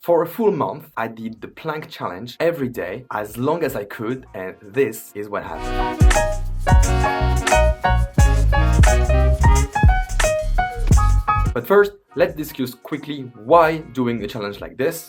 For a full month, I did the plank challenge every day as long as I could, and this is what happened. But first, let's discuss quickly why doing a challenge like this.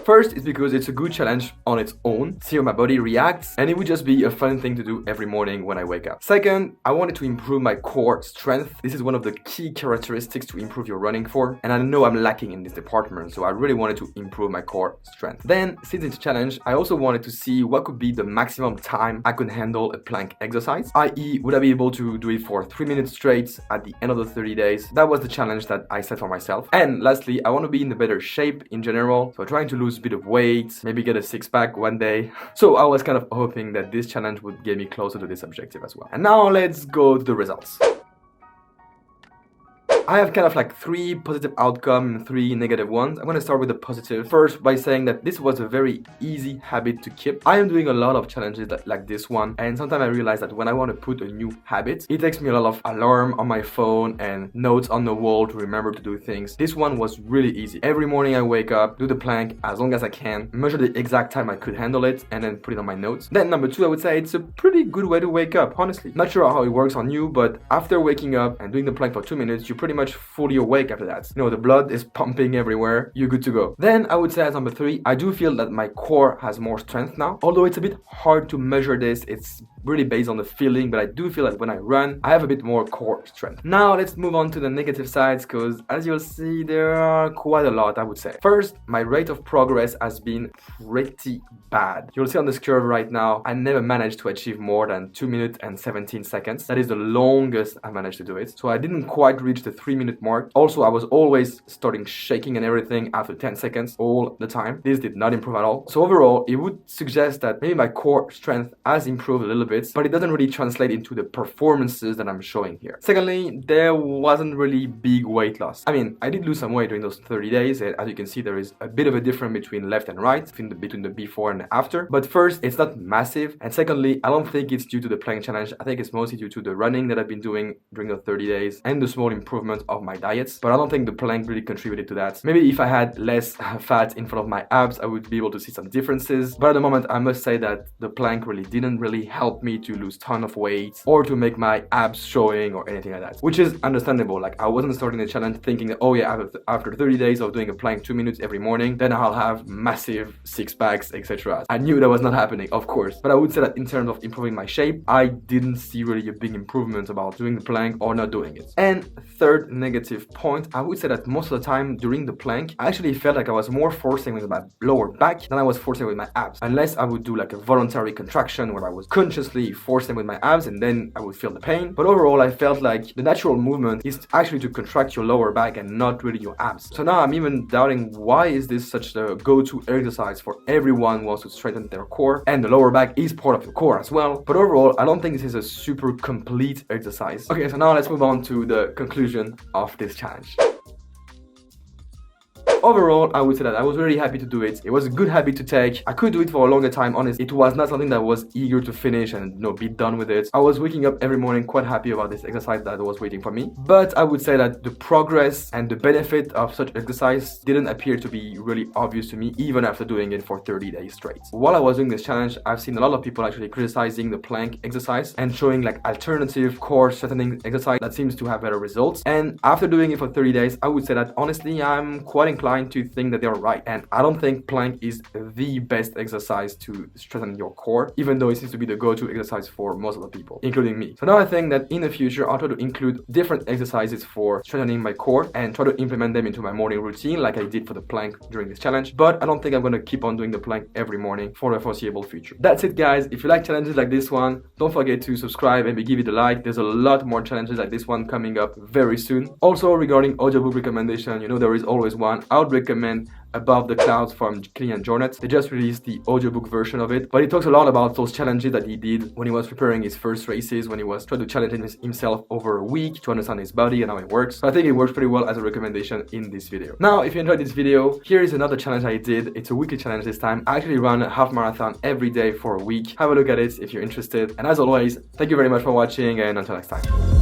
First, it's because it's a good challenge on its own, see how my body reacts, and it would just be a fun thing to do every morning when I wake up. Second, I wanted to improve my core strength. This is one of the key characteristics to improve your running form, and I know I'm lacking in this department, so I really wanted to improve my core strength. Then, since it's a challenge, I also wanted to see what could be the maximum time I could handle a plank exercise, i.e. would I be able to do it for 3 minutes straight at the end of the 30 days? That was the challenge that I set for myself. And lastly, I want to be in a better shape in general, so trying to lose a bit of weight, maybe get a six-pack one day. So I was kind of hoping that this challenge would get me closer to this objective as well. And now let's go to the results. I have kind of like 3 positive outcomes and 3 negative ones. I'm going to start with the positive. First, by saying that this was a very easy habit to keep. I am doing a lot of challenges like this one, and sometimes I realize that when I want to put a new habit, it takes me a lot of alarm on my phone and notes on the wall to remember to do things. This one was really easy. Every morning I wake up, do the plank as long as I can, measure the exact time I could handle it, and then put it on my notes. Then number 2, I would say it's a pretty good way to wake up, honestly. Not sure how it works on you, but after waking up and doing the plank for 2 minutes, you pretty much fully awake after that. You know, the blood is pumping everywhere, you're good to go. Then I would say as number 3, I do feel that my core has more strength now. Although it's a bit hard to measure this, it's really based on the feeling, but I do feel that when I run, I have a bit more core strength. Now let's move on to the negative sides, because as you'll see, there are quite a lot, I would say. First, my rate of progress has been pretty bad. You'll see on this curve right now, I never managed to achieve more than 2 minutes and 17 seconds. That is the longest I managed to do it. So I didn't quite reach the 3-minute mark. Also, I was always starting shaking and everything after 10 seconds all the time. This did not improve at all. So overall, it would suggest that maybe my core strength has improved a little bit, but it doesn't really translate into the performances that I'm showing here. Secondly, there wasn't really big weight loss. I mean, I did lose some weight during those 30 days, and as you can see, there is a bit of a difference between left and right, between the before and the after. But first, it's not massive, and secondly, I don't think it's due to the plank challenge. I think it's mostly due to the running that I've been doing during the 30 days and the small improvement of my diets. But I don't think the plank really contributed to that. Maybe if I had less fat in front of my abs, I would be able to see some differences. But at the moment, I must say that the plank really didn't help me to lose ton of weight or to make my abs showing or anything like that, which is understandable. Like, I wasn't starting the challenge thinking that, oh yeah, after 30 days of doing a plank 2 minutes every morning, then I'll have massive 6-packs, etc. I knew that was not happening, of course, but I would say that in terms of improving my shape, I didn't see really a big improvement about doing the plank or not doing it. And third negative point, I would say that most of the time during the plank, I actually felt like I was more forcing with my lower back than I was forcing with my abs, unless I would do like a voluntary contraction where I was consciously forcing with my abs and then I would feel the pain. But overall, I felt like the natural movement is actually to contract your lower back and not really your abs. So now I'm even doubting, why is this such a go-to exercise for everyone who wants to strengthen their core, and the lower back is part of the core as well. But overall, I don't think this is a super complete exercise. Okay, so now let's move on to the conclusion of this challenge. Overall, I would say that I was very happy to do it. It was a good habit to take. I could do it for a longer time, honestly. It was not something that I was eager to finish and, you know, be done with it. I was waking up every morning quite happy about this exercise that was waiting for me. But I would say that the progress and the benefit of such exercise didn't appear to be really obvious to me, even after doing it for 30 days straight. While I was doing this challenge, I've seen a lot of people actually criticizing the plank exercise and showing like alternative core strengthening exercise that seems to have better results. And after doing it for 30 days, I would say that honestly, I'm quite inclined to think that they're right. And I don't think plank is the best exercise to strengthen your core, even though it seems to be the go-to exercise for most of the people, including me. So now I think that in the future, I'll try to include different exercises for strengthening my core and try to implement them into my morning routine like I did for the plank during this challenge. But I don't think I'm going to keep on doing the plank every morning for the foreseeable future. That's it, guys. If you like challenges like this one, don't forget to subscribe and maybe give it a like. There's a lot more challenges like this one coming up very soon. Also, regarding audiobook recommendation, you know, there is always one. I would recommend Above the Clouds from Kilian Jornet. They just released the audiobook version of it, but it talks a lot about those challenges that he did when he was preparing his first races, when he was trying to challenge himself over a week to understand his body and how it works. So I think it works pretty well as a recommendation in this video. Now, if you enjoyed this video, here is another challenge I did. It's a weekly challenge this time. I actually run a half marathon every day for a week. Have a look at it if you're interested. And as always, thank you very much for watching, and until next time.